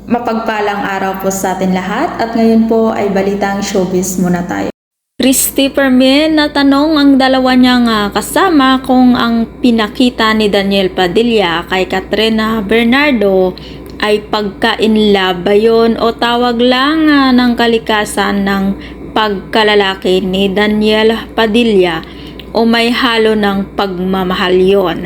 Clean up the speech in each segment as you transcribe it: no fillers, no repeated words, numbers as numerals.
Mapagpalang araw po sa atin lahat at ngayon po ay balitang showbiz muna tayo. Christy Permin natanong ang dalawa niyang kasama kung ang pinakita ni Daniel Padilla kay Katrina Bernardo ay pagka-inlove ba yun o tawag lang ng kalikasan ng pagkalalaki ni Daniel Padilla o may halo ng pagmamahal yon.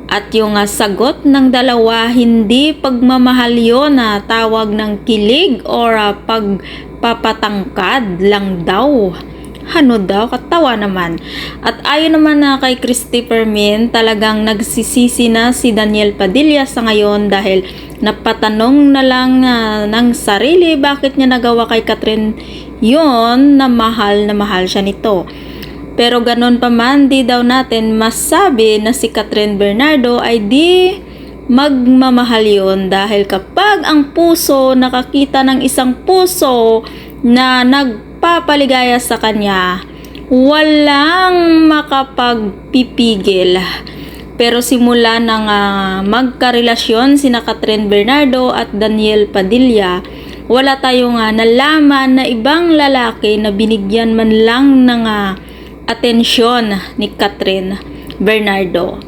At yung sagot ng dalawa, hindi pagmamahal yun, tawag ng kilig or pagpapatangkad lang daw. Ano daw? Katawa naman. At ayon naman kay Christy Permin, talagang nagsisisi na si Daniel Padilla sa ngayon dahil napatanong na lang ng sarili bakit niya nagawa kay Katrin yon na mahal siya nito. Pero ganon pa man, di daw natin masabi na si Katrin Bernardo ay di magmamahal yun dahil kapag ang puso nakakita ng isang puso na nagpapaligaya sa kanya, walang makapagpipigil. Pero simula nang magkarelasyon sina Katrin Bernardo at Daniel Padilla, wala tayong nalaman na ibang lalaki na binigyan man lang ng atensyon ni Katrin Bernardo,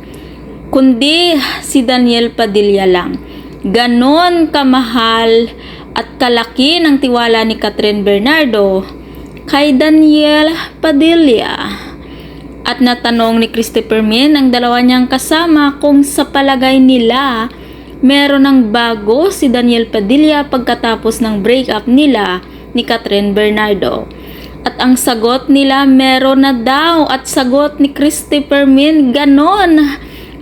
kundi si Daniel Padilla lang. Ganon kamahal at kalaki ng tiwala ni Katrin Bernardo kay Daniel Padilla. At natanong ni Christy Permin ang dalawa niyang kasama kung sa palagay nila meron ng bago si Daniel Padilla pagkatapos ng breakup nila ni Katrin Bernardo. At ang sagot nila, meron na daw. At sagot ni Christy Permin, ganon.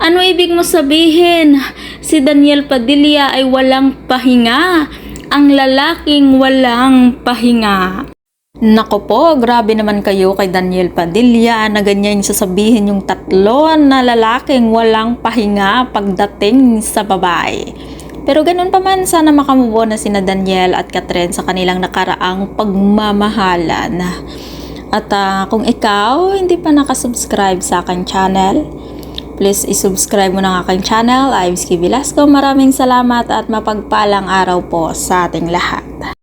Ano ibig mo sabihin? Si Daniel Padilla ay walang pahinga. Ang lalaking walang pahinga. Nako po, grabe naman kayo kay Daniel Padilla na ganyan sasabihin yung tatlo na lalaking walang pahinga pagdating sa babae. Pero ganun pa man, sana makamubo na sina Daniel at Katrin sa kanilang nakaraang pagmamahalan. At kung ikaw hindi pa nakasubscribe sa aking channel, please isubscribe mo ng aking channel, Ives K. Velasco. Maraming salamat at mapagpalang araw po sa ating lahat.